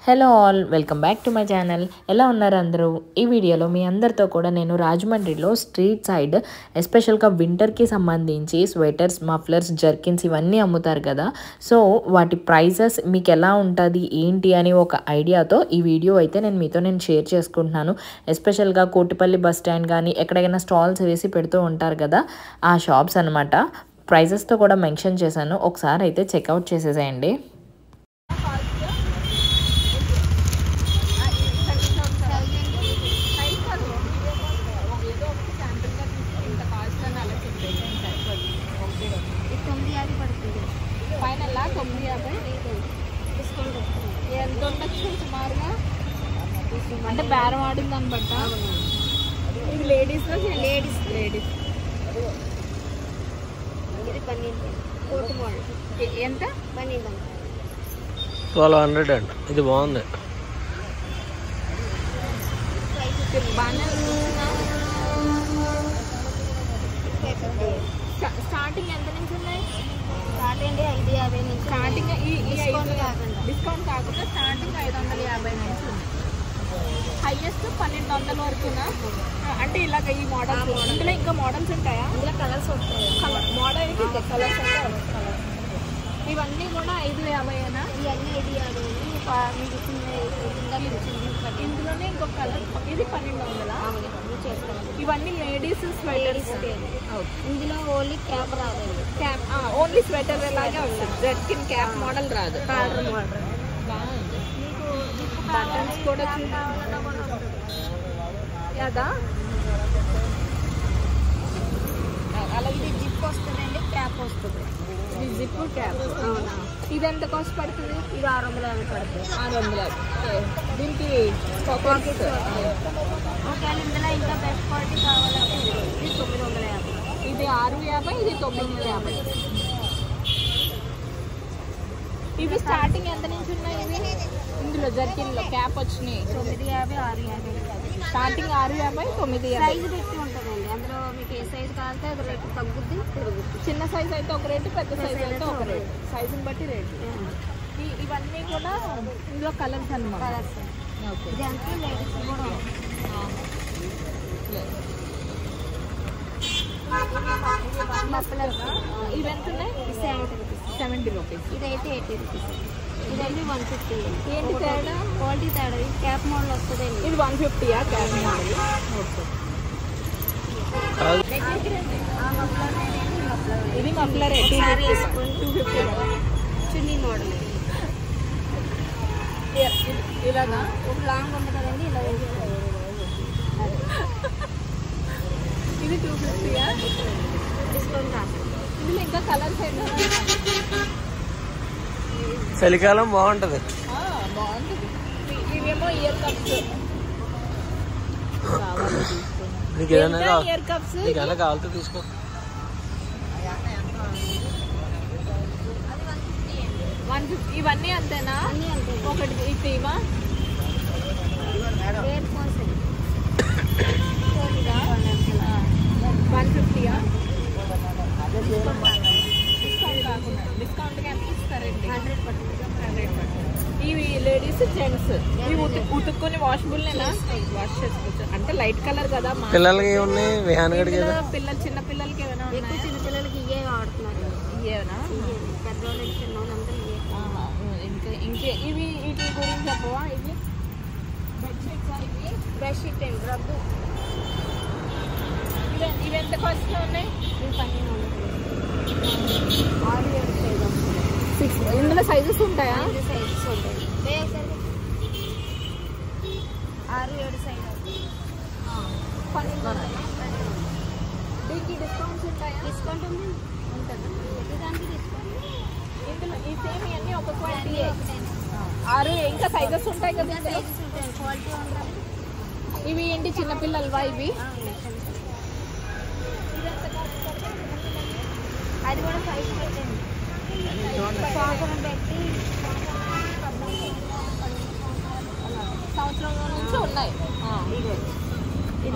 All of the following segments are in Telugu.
Hello all, welcome back to my channel. ఎలా ఉన్నారు అందరూ? ఈ వీడియోలో మీ అందరితో కూడా నేను రాజమండ్రిలో స్ట్రీట్ సైడ్ ఎస్పెషల్గా వింటర్కి సంబంధించి స్వెటర్స్, మఫ్లర్స్, జర్కిన్స్ ఇవన్నీ అమ్ముతారు కదా. సో వాటి ప్రైజెస్ మీకు ఎలా ఉంటుంది ఏంటి అని ఒక ఐడియాతో ఈ వీడియో అయితే నేను షేర్ చేసుకుంటున్నాను. ఎస్పెషల్గా కోటిపల్లి బస్ స్టాండ్ కానీ ఎక్కడైనా స్టాల్స్ వేసి పెడుతూ ఉంటారు కదా, ఆ షాప్స్ అనమాట. ప్రైజెస్తో కూడా మెన్షన్ చేశాను, ఒకసారి అయితే చెక్అవుట్ చేసేసేయండి. ఎంత ఉండొచ్చు సుమారుగా, అంటే బేరం ఆడిన దాన్ని బట్ట. ఇది లేడీస్ లేడీస్ లేడీస్ ఇది కోటు మోడల్ ఎంత 1200 అండి. ఇది బాగుంది. స్టార్టింగ్ ఎంత నుంచి ఉన్నాయి? స్టార్టింగ్ 550 నుంచి. స్టార్టింగ్ డిస్కౌంట్ కాకుండా స్టార్టింగ్ 550 నుంచి ఉంది. హైయెస్ట్ 1200 వరకునా? అంటే ఇలాగ ఈ మోడల్, ఇందులో ఇంకా మోడల్స్ ఉంటాయా? ఇందులో కలర్స్ వస్తాయి. మోడల్కి కలర్స్ అంటే ఇవన్నీ కూడా 550. ఇవన్నీ 550. ఇందులోనే ఇంకొక కలర్, ఇది 1200. ఇవన్నీ లేడీస్ స్వెటర్స్. ఇందులో ఓన్లీ క్యాప్ రాదు, క్యాప్ ఓన్లీ స్వెటర్ లాగే వస్తుంది. జర్కిన్ క్యాప్ మోడల్ రాదు. కాలర్ మోడల్ బాగుంది. బటన్స్ కూడా కదా. అలాగే ఇది జిప్ వస్తుందండి, క్యాప్ వస్తుంది. ఇది జిప్ క్యాప్. అవునా? ఇది ఎంత కాస్ట్ పడుతుంది? ఇది 650 పడుతుంది. 650. దీనికి పాకెట్స్. ఒకవేళ ఇందులో ఇంకా బెస్ట్ క్వాలిటీ కావాలంటే ఇది 950. ఇది 650, ఇది 950. ఇవి స్టార్టింగ్ ఎంత నుంచి ఉన్నాయి? ఇవి ఇందులో జర్కిన్లో క్యాప్ వచ్చినాయి 950, 650. స్టార్టింగ్ 650, 950. సైజు పెట్టి ఉంటుందండి. అందులో మీకు ఏ సైజు కావాలంటే అది రేటు తగ్గుద్ది తిరుగుద్ది. చిన్న సైజు అయితే ఒక రేటు, పెద్ద సైజు అయితే ఒక రేటు. సైజుని బట్టి రేటు. ఇవన్నీ కూడా ఇందులో కలర్స్ అన్నమాట. కలర్స్. ఓకే. ఇదంతా లేడీస్ కూడా ఇవి ఎంత ఉన్నాయి? 70 రూపీస్. ఇదైతే 80 రూపీస్. ఇదైతే 150. ఏంటి తేడా? క్వాలిటీ తేడా. ఇది క్యాప్ మోడల్ వస్తుంది. ఇది 150 క్యాప్ మోడల్. ఓకే. ఇది మఫ్లర్ 250. చున్నీ మోడల్. ఇలాగా ఒక లాంగ్ ఉంది కదండి, ఇలా ఇది 250. డిస్కౌంట్ కాదు. ఇందులో ఇంకా కలర్స్ అయితే చలికాలం బాగుంటది. బాగుంటుంది. ఇవేమో ఇయర్ కప్స్. నీకు ఏదైనా ఇయర్ కప్స్ కావాలంటే తీసుకో. ఇవన్నీ అంతేనా? ఒకటి ఇవా 150. డిస్కౌంట్గా ఎంత ఇస్తారండి? 100 పడుతుంది. ఇవి లేడీస్, జెంట్స్. ఇవి ఉతుక్కొని వాషబుల్ వాష్ చేసుకోవచ్చు. అంటే లైట్ కలర్ కదా. పిల్లలకి ఉన్నాయి, పిల్లలు చిన్న పిల్లలకి ఏమైనా ఉన్నాయి? చిన్న పిల్లలకి ఇవే ఆడుతున్నారు. ఇవేనా? పెద్దవాళ్ళకి చిన్నవాళ్ళంతా ఇవే. ఇంకా ఇవి వీటి గురించి చెప్పవా? ఇవి బెడ్షీట్స్. ఇవి బెడ్షీట్ అండి, రద్దు. ఇవి ఎంత కాస్ట్లో ఉన్నాయి? ఇవి 6-7 సైజు. 6. ఇందులో సైజెస్ ఉంటాయా? సైజెస్ ఉంటాయి. 6-7 సైజు. దీనికి డిస్కౌంట్స్ ఉంటాయా? డిస్కౌంట్ ఉంది, ఉంటుందా? దానికి డిస్కౌంట్. ఇందులో ఈ సేమ్ ఇవన్నీ ఒక క్వాలిటీ. 6 ఇంకా సైజెస్ ఉంటాయి కదా. సైజెస్ ఉంటాయి, క్వాలిటీ ఉంటుంది. ఇవి ఏంటి చిన్నపిల్లలవా? ఇవి అది కూడా సైజ్ పెట్టండి. సంవత్సరం పెట్టి సంవత్సరం నుంచి ఉన్నాయి. ఇది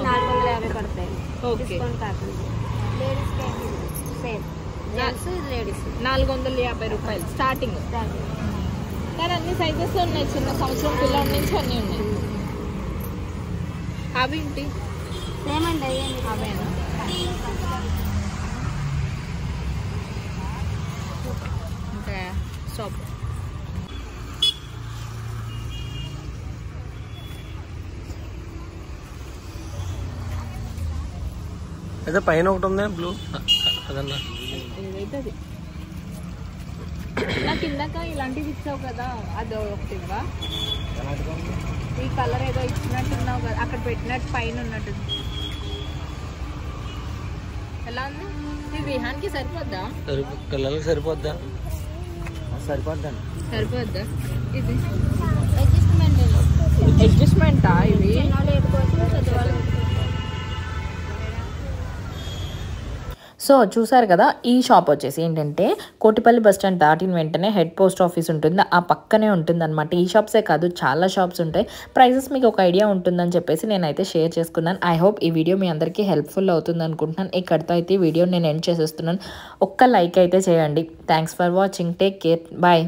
450 పడతాయి. డిస్కౌంట్ కాకుండా. లేడీస్కి సేమ్. జెంట్స్, ఇది లేడీస్ 450 రూపాయలు స్టార్టింగ్. కానీ అన్ని సైజెస్ ఉన్నాయి, చిన్న సంవత్సరం పిల్లల నుంచి అన్నీ ఉన్నాయి. అవి ఏంటి ఏమండి అవేనా? ఇంకా స్టాప్. అయితే పైన ఒకటి ఉంది బ్లూ అదన్నా. ఏదైతే అది నాకు ఇందాక ఇలాంటివి ఇచ్చావు కదా, అది ఒకటి ఇవ్వా. ఈ కలర్ ఏదో ఇచ్చినట్టున్నావు కదా, అక్కడ పెట్టినట్టు పైన ఉన్నట్టు. ఎలా ఉంది? ఈ విహాన్కి సరిపోద్దా? పిల్లలకి సరిపోద్దా? సరిపోద్దా? సరిపోద్దా? ఇది అడ్జస్ట్మెంట్ అడ్జస్ట్మెంటా ఇవి? సో చూసారు కదా, ఈ షాప్ వచ్చేసి ఏంటంటే కోటిపల్లి బస్ స్టాండ్ దాటిన వెంటనే హెడ్ పోస్ట్ ఆఫీస్ ఉంటుంది, ఆ పక్కనే ఉంటుంది అనమాట. ఈ షాప్సే కాదు చాలా షాప్స్ ఉంటాయి. ప్రైజెస్ మీకు ఒక ఐడియా ఉంటుందని చెప్పేసి నేనైతే షేర్ చేసుకున్నాను. ఐ హోప్ ఈ వీడియో మీ అందరికీ హెల్ప్ఫుల్ అవుతుంది అనుకుంటున్నాను. ఇక్కడితో అయితే ఈ వీడియో నేను ఎండ్ చేసేస్తున్నాను. ఒక్క లైక్ అయితే చేయండి. Thanks for watching. Take care. Bye.